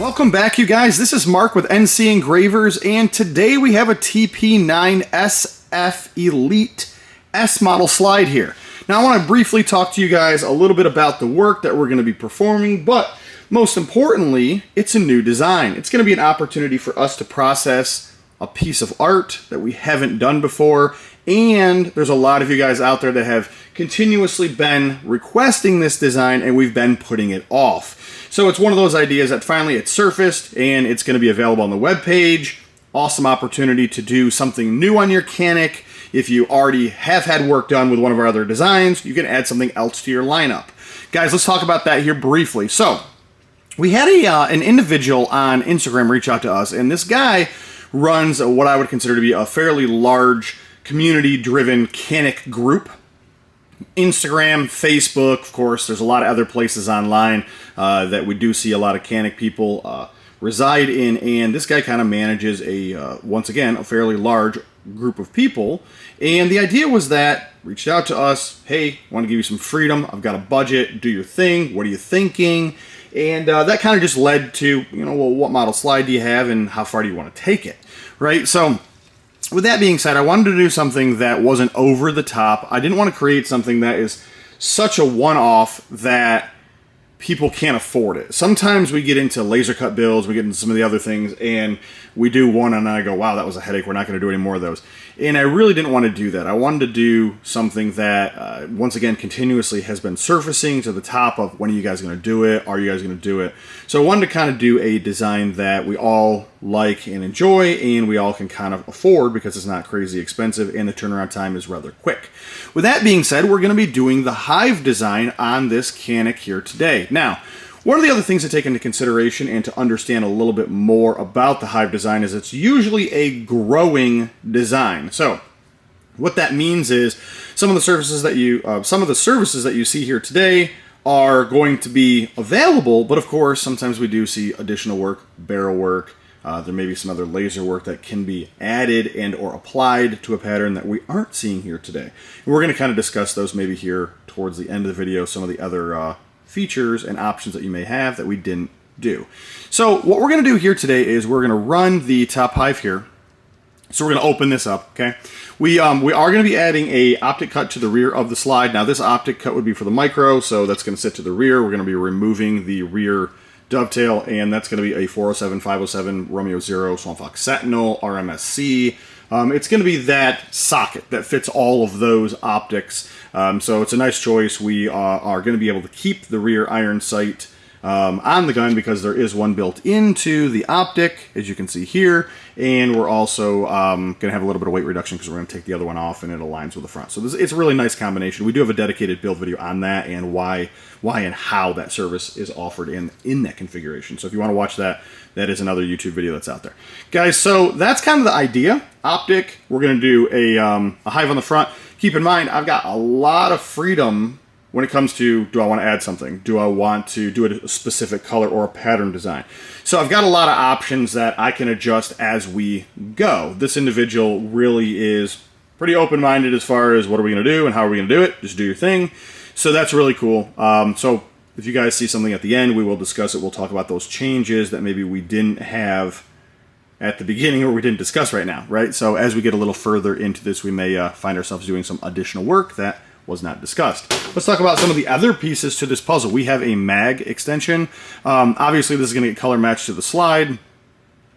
Welcome back, you guys. This is Mark with NCEngravers, and today we have a TP9 SF Elite S model slide here. Now, I want to briefly talk to you guys a little bit about the work that we're going to be performing, but most importantly, it's a new design. It's going to be an opportunity for us to process a piece of art that we haven't done before, and there's a lot of you guys out there that have continuously been requesting this design, and we've been putting it off. So it's one of those ideas that finally it's surfaced, and it's going to be available on the webpage. Awesome opportunity to do something new on your Canik. If you already have had work done with one of our other designs, you can add something else to your lineup. Guys, let's talk about that here briefly. So we had an individual on Instagram reach out to us, and this guy runs what I would consider to be a fairly large community-driven Canik group. Instagram, Facebook, of course, there's a lot of other places online that we do see a lot of Canik people reside in, and this guy kind of manages once again, a fairly large group of people. And the idea was that, reached out to us, hey, want to give you some freedom, I've got a budget, do your thing, what are you thinking? And that kind of just led to, well, what model slide do you have and how far do you want to take it, right? So with that being said, I wanted to do something that wasn't over the top. I didn't want to create something that is such a one-off that people can't afford it. Sometimes we get into laser cut builds, we get into some of the other things, and we do one and I go, wow, that was a headache, we're not going to do any more of those. And I really didn't want to do that. I wanted to do something that, once again, continuously has been surfacing to the top of when are you guys going to do it? Are you guys going to do it? So I wanted to kind of do a design that we all like and enjoy, and we all can kind of afford because it's not crazy expensive and the turnaround time is rather quick. With that being said, we're going to be doing the Hive design on this Canik here today. Now, one of the other things to take into consideration and to understand a little bit more about the Hive design is it's usually a growing design. So what that means is some of the services that you see here today are going to be available, but of course sometimes we do see additional work, barrel work. There may be some other laser work that can be added and or applied to a pattern that we aren't seeing here today. And we're going to kind of discuss those maybe here towards the end of the video, some of the other features and options that you may have that we didn't do. So what we're going to do here today is we're going to run the top Hive here. So we're going to open this up, okay? We are going to be adding a optic cut to the rear of the slide. Now this optic cut would be for the micro, so that's going to sit to the rear. We're going to be removing the rear dovetail, and that's going to be a 407, 507, Romeo 0, Swamp Fox Sentinel, RMSC. It's going to be that socket that fits all of those optics. So it's a nice choice. We are going to be able to keep the rear iron sight on the gun because there is one built into the optic, as you can see here. And we're also going to have a little bit of weight reduction because we're going to take the other one off and it aligns with the front. So it's a really nice combination. We do have a dedicated build video on that and why and how that service is offered in that configuration. So if you want to watch that, that is another YouTube video that's out there. Guys, so that's kind of the idea. Optic, we're going to do a Hive on the front. Keep in mind, I've got a lot of freedom when it comes to, do I want to add something? Do I want to do a specific color or a pattern design? So I've got a lot of options that I can adjust as we go. This individual really is pretty open-minded as far as what are we going to do and how are we going to do it. Just do your thing. So that's really cool. So if you guys see something at the end, we will discuss it. We'll talk about those changes that maybe we didn't have at the beginning or we didn't discuss right now, right? So as we get a little further into this, we may find ourselves doing some additional work that was not discussed. Let's talk about some of the other pieces to this puzzle. We have a mag extension. Obviously, this is going to get color matched to the slide,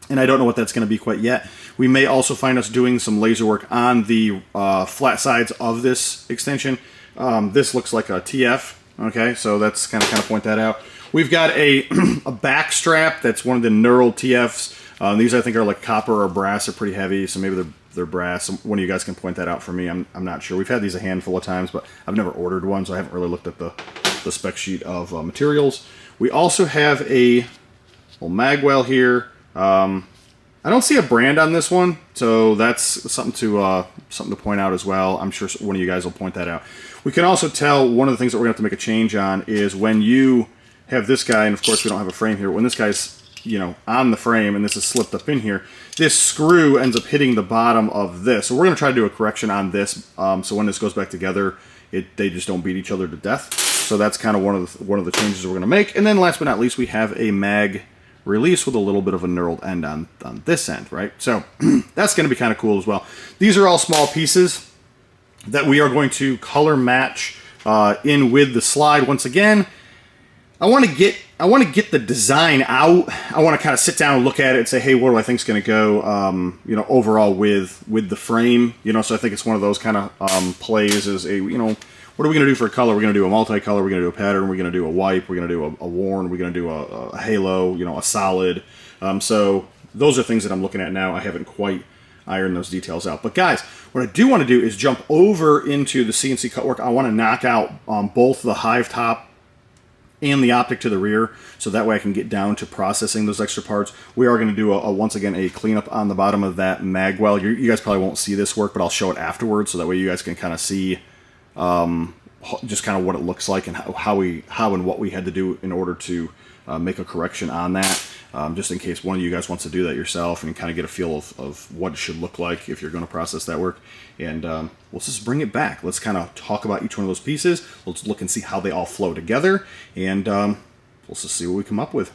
and I don't know what that's going to be quite yet. We may also find us doing some laser work on the flat sides of this extension. This looks like a TF, okay, so that's kind of point that out. We've got a back strap that's one of the knurled TFs. These I think are like copper or brass. They're pretty heavy, so maybe they're brass. One of you guys can point that out for me. I'm not sure. We've had these a handful of times, but I've never ordered one, so I haven't really looked at the spec sheet of materials. We also have a little magwell here. I don't see a brand on this one, so that's something to point out as well. I'm sure one of you guys will point that out. We can also tell one of the things that we're going to have to make a change on is when you have this guy, and of course we don't have a frame here, when this guy's on the frame and this is slipped up in here, this screw ends up hitting the bottom of this. So we're going to try to do a correction on this, so when this goes back together, they just don't beat each other to death. So that's kind of one of the changes we're going to make. And then last but not least, we have a mag release with a little bit of a knurled end on this end, right? So that's going to be kind of cool as well. These are all small pieces that we are going to color match in with the slide. Once again, I want to get the design out. I want to kind of sit down and look at it and say, hey, what do I think is going to go, you know, overall with the frame, you know? So I think it's one of those kind of plays is you know, what are we going to do for a color? We're going to do a multicolor, we're going to do a pattern, we're going to do a wipe, we're going to do a worn, we're going to do a halo, you know, a solid. So those are things that I'm looking at now. I haven't quite ironed those details out. But guys, what I do want to do is jump over into the CNC cut work. I want to knock out both the Hive top and the optic to the rear, so that way I can get down to processing those extra parts. We are going to do once again a cleanup on the bottom of that mag well. You guys probably won't see this work, but I'll show it afterwards, so that way you guys can kind of see just kind of what it looks like and how and what we had to do in order to make a correction on that, just in case one of you guys wants to do that yourself and kind of get a feel of what it should look like if you're going to process that work. And let's just bring it back. Let's kind of talk about each one of those pieces. Let's look and see how they all flow together, and let's just see what we come up with.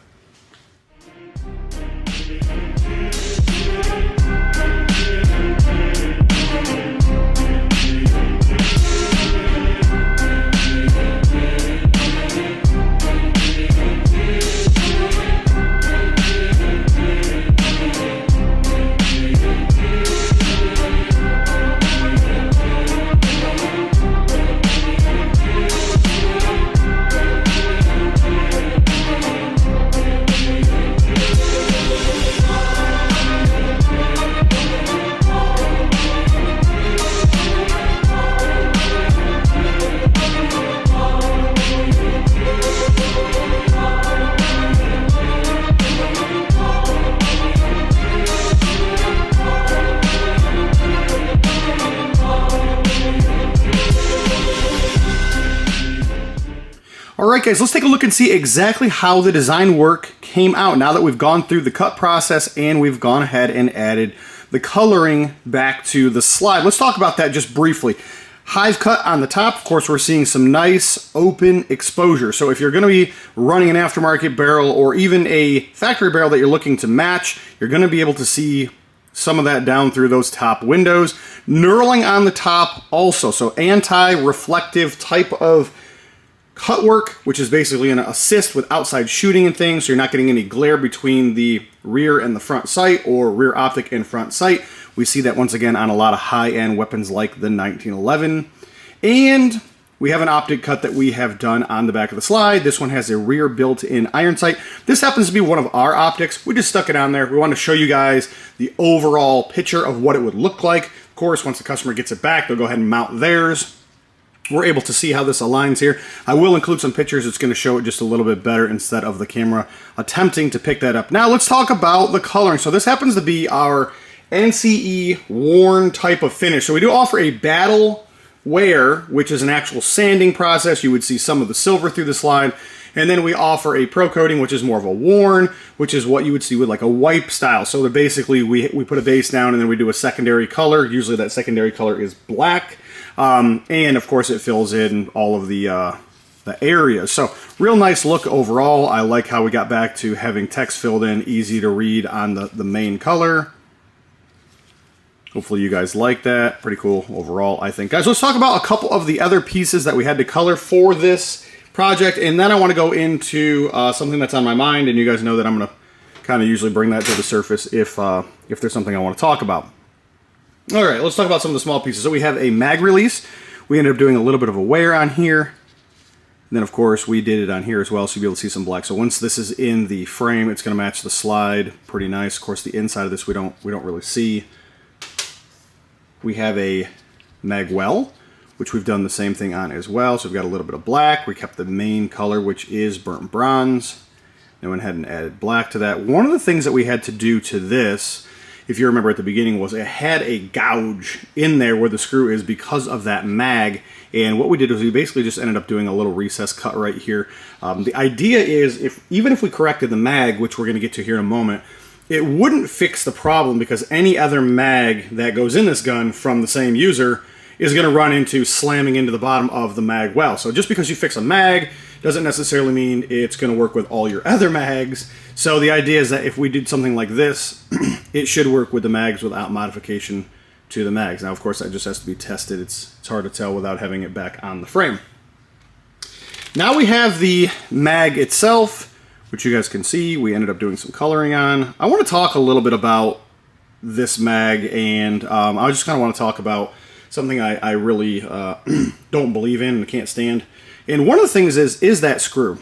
Alright guys, let's take a look and see exactly how the design work came out now that we've gone through the cut process and we've gone ahead and added the coloring back to the slide. Let's talk about that just briefly. Hive cut on the top, of course we're seeing some nice open exposure. So if you're going to be running an aftermarket barrel or even a factory barrel that you're looking to match, you're going to be able to see some of that down through those top windows. Knurling on the top also, so anti-reflective type of cut work, which is basically going to assist with outside shooting and things, so you're not getting any glare between the rear and the front sight or rear optic and front sight. We see that once again on a lot of high-end weapons like the 1911. And we have an optic cut that we have done on the back of the slide. This one has a rear built-in iron sight. This happens to be one of our optics. We just stuck it on there. We want to show you guys the overall picture of what it would look like. Of course, once the customer gets it back, they'll go ahead and mount theirs. We're able to see how this aligns here. I will include some pictures. It's going to show it just a little bit better instead of the camera attempting to pick that up. Now let's talk about the coloring. So this happens to be our NCE worn type of finish. So we do offer a battle wear, which is an actual sanding process. You would see some of the silver through the slide. And then we offer a pro coating, which is more of a worn, which is what you would see with like a wipe style. So that basically we put a base down and then we do a secondary color. Usually that secondary color is black. And of course it fills in all of the areas. So real nice look overall. I like how we got back to having text filled in, easy to read on the main color. Hopefully you guys like that. Pretty cool overall, I think. Guys, let's talk about a couple of the other pieces that we had to color for this project, and then I want to go into something that's on my mind, and you guys know that I'm going to kind of usually bring that to the surface if there's something I want to talk about. All right, let's talk about some of the small pieces. So we have a mag release. We ended up doing a little bit of a wear on here. And then, of course, we did it on here as well, so you'll be able to see some black. So once this is in the frame, it's going to match the slide pretty nice. Of course, the inside of this we don't really see. We have a mag well, which we've done the same thing on as well. So we've got a little bit of black. We kept the main color, which is burnt bronze. Then went ahead and added black to that. One of the things that we had to do to this, if you remember at the beginning, was it had a gouge in there where the screw is because of that mag. And what we did was we basically just ended up doing a little recess cut right here. The idea is even if we corrected the mag, which we're going to get to here in a moment, it wouldn't fix the problem because any other mag that goes in this gun from the same user is going to run into slamming into the bottom of the mag well. So just because you fix a mag doesn't necessarily mean it's going to work with all your other mags. So the idea is that if we did something like this, it should work with the mags without modification to the mags. Now, of course, that just has to be tested. It's hard to tell without having it back on the frame. Now we have the mag itself, which you guys can see we ended up doing some coloring on. I want to talk a little bit about this mag, and I just kind of want to talk about something I really don't believe in and can't stand. And one of the things is that screw.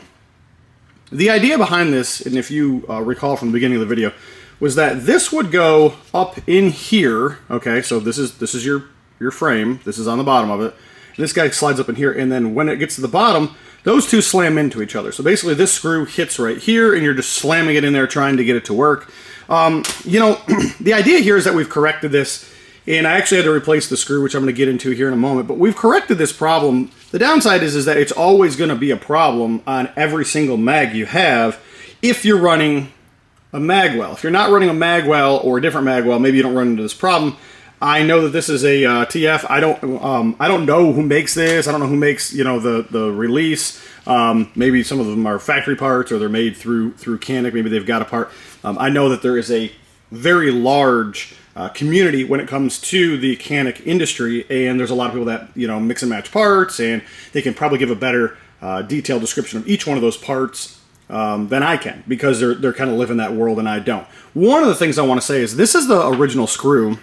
The idea behind this, and if you recall from the beginning of the video, was that this would go up in here. Okay, so this is your frame. This is on the bottom of it. This guy slides up in here, and then when it gets to the bottom, those two slam into each other. So basically this screw hits right here, and you're just slamming it in there trying to get it to work. You know, the idea here is that we've corrected this, and I actually had to replace the screw, which I'm going to get into here in a moment, but we've corrected this problem. The downside is that it's always going to be a problem on every single mag you have if you're running a mag well. If you're not running a mag well or a different mag well, maybe you don't run into this problem. I know that this is a TF. I don't know who makes this. I don't know who makes, you know, the release. Maybe some of them are factory parts, or they're made through Canik. Maybe they've got a part. I know that there is a very large community when it comes to the Canik industry, and there's a lot of people that, you know, mix and match parts, and they can probably give a better detailed description of each one of those parts than I can, because they're kind of living that world and I don't. One of the things I want to say is this is the original screw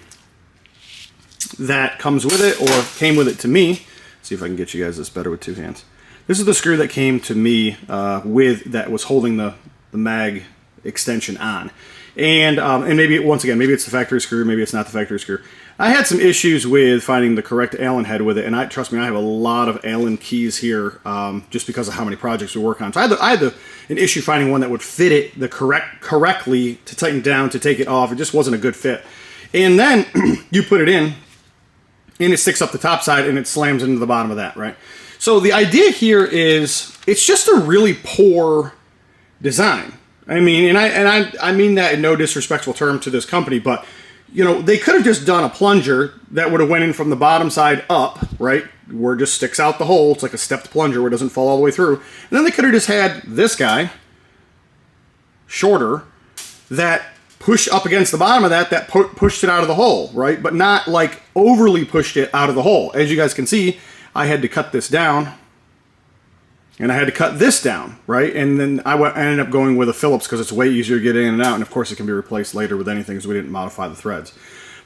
that comes with it, or came with it to me. Let's see if I can get you guys this better with two hands. This is the screw that came to me that was holding the mag extension on. And maybe, once again, maybe it's the factory screw, maybe it's not the factory screw. I had some issues with finding the correct Allen head with it, and trust me, I have a lot of Allen keys here just because of how many projects we work on. So I had an issue finding one that would fit it correctly to tighten down, to take it off. It just wasn't a good fit. And then you put it in, and it sticks up the top side, and it slams into the bottom of that, right? So the idea here is it's just a really poor design. I mean, and I mean that in no disrespectful term to this company, but, you know, they could have just done a plunger that would have went in from the bottom side up, right, where it just sticks out the hole. It's like a stepped plunger where it doesn't fall all the way through. And then they could have just had this guy, shorter, that pushed up against the bottom of that pushed it out of the hole, right? But not like overly pushed it out of the hole. As you guys can see, I had to cut this down, and I had to cut this down, right? And then I ended up going with a Phillips because it's way easier to get in and out, and of course it can be replaced later with anything because we didn't modify the threads.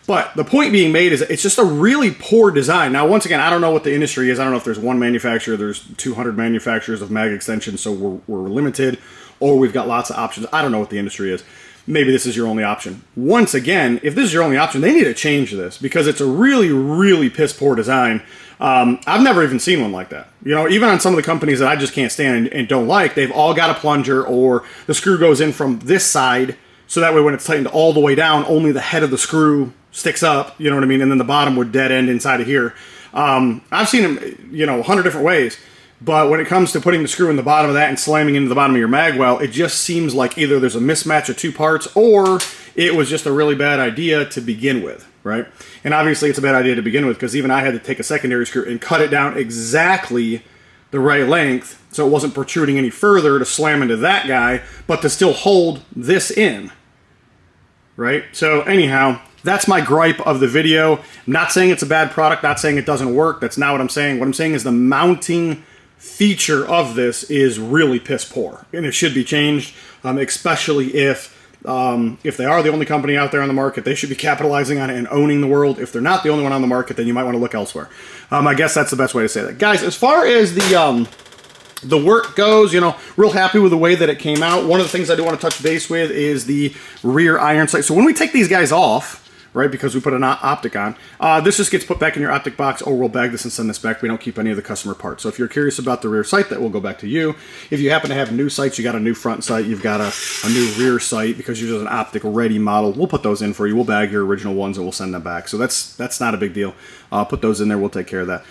But the point being made is that it's just a really poor design. Now, once again, I don't know what the industry is. I don't know if there's one manufacturer, there's 200 manufacturers of mag extensions, so we're limited, or we've got lots of options. I don't know what the industry is. Maybe this is your only option. Once again, if this is your only option, they need to change this because it's a really, really piss poor design. I've never even seen one like that. You know, even on some of the companies that I just can't stand and don't like, they've all got a plunger, or the screw goes in from this side, so that way when it's tightened all the way down, only the head of the screw sticks up, you know what I mean, and then the bottom would dead end inside of here. I've seen them, you know, 100 different ways. But when it comes to putting the screw in the bottom of that and slamming into the bottom of your mag well, it just seems like either there's a mismatch of two parts, or it was just a really bad idea to begin with, right? And obviously it's a bad idea to begin with because even I had to take a secondary screw and cut it down exactly the right length so it wasn't protruding any further to slam into that guy, but to still hold this in, right? So anyhow, that's my gripe of the video. I'm not saying it's a bad product, not saying it doesn't work. That's not what I'm saying. What I'm saying is the mounting feature of this is really piss poor, and it should be changed, especially if they are the only company out there on the market. They should be capitalizing on it and owning the world. If they're not the only one on the market, then you might want to look elsewhere. I guess that's the best way to say that. Guys, as far as the work goes, you know, real happy with the way that it came out. One of the things I do want to touch base with is the rear iron sight. So when we take these guys off, right, because we put an optic on, this just gets put back in your optic box, or we'll bag this and send this back. We don't keep any of the customer parts. So if you're curious about the rear sight, that will go back to you. If you happen to have new sights, you got a new front sight, you've got a new rear sight because you're just an optic ready model, we'll put those in for you. We'll bag your original ones and we'll send them back. So that's not a big deal. Put those in there, we'll take care of that.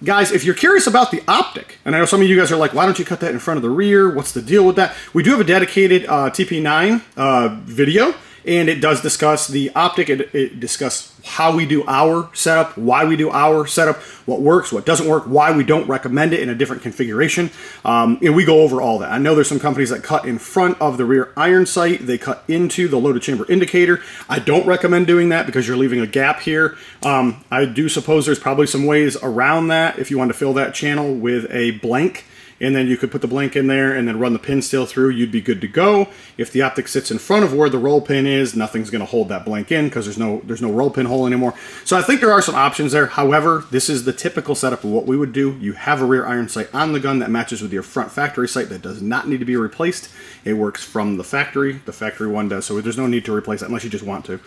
Guys, if you're curious about the optic, and I know some of you guys are like, why don't you cut that in front of the rear? What's the deal with that? We do have a dedicated TP9 video. And it does discuss the optic. It discusses how we do our setup, why we do our setup, what works, what doesn't work, why we don't recommend it in a different configuration. And we go over all that. I know there's some companies that cut in front of the rear iron sight. They cut into the loaded chamber indicator. I don't recommend doing that because you're leaving a gap here. I do suppose there's probably some ways around that if you want to fill that channel with a blank. And then you could put the blank in there and then run the pin steel through, you'd be good to go. If the optic sits in front of where the roll pin is, nothing's gonna hold that blank in because there's no roll pin hole anymore. So I think there are some options there. However, this is the typical setup of what we would do. You have a rear iron sight on the gun that matches with your front factory sight that does not need to be replaced. It works from the factory one does, so there's no need to replace that unless you just want to.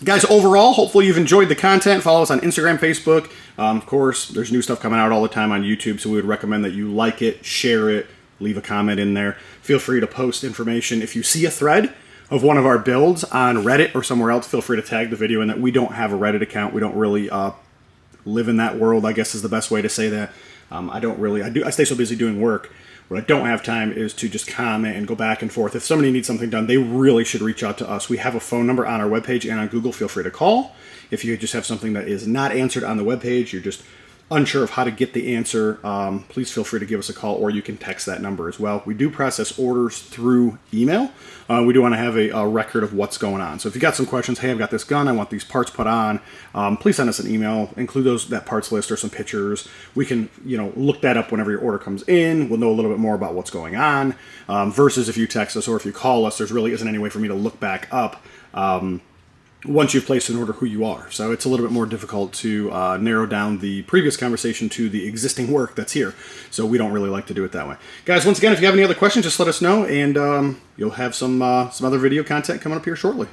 Guys, overall, hopefully you've enjoyed the content. Follow us on Instagram, Facebook. Of course, there's new stuff coming out all the time on YouTube, so we would recommend that you like it, share it, leave a comment in there. Feel free to post information. If you see a thread of one of our builds on Reddit or somewhere else, feel free to tag the video in that. We don't have a Reddit account. We don't really live in that world, I guess is the best way to say that. I stay so busy doing work. What I don't have time is to just comment and go back and forth. If somebody needs something done, they really should reach out to us. We have a phone number on our webpage and on Google. Feel free to call. If you just have something that is not answered on the webpage, you're just unsure of how to get the answer, please feel free to give us a call, or you can text that number as well. We do process orders through email. We do want to have a record of what's going on. So if you got some questions, hey, I've got this gun, I want these parts put on, please send us an email, include that parts list or some pictures. We can, look that up whenever your order comes in. We'll know a little bit more about what's going on, versus if you text us or if you call us, there's really isn't any way for me to look back up once you've placed an order who you are. So it's a little bit more difficult to narrow down the previous conversation to the existing work that's here. So we don't really like to do it that way. Guys, once again, if you have any other questions, just let us know, and you'll have some other video content coming up here shortly.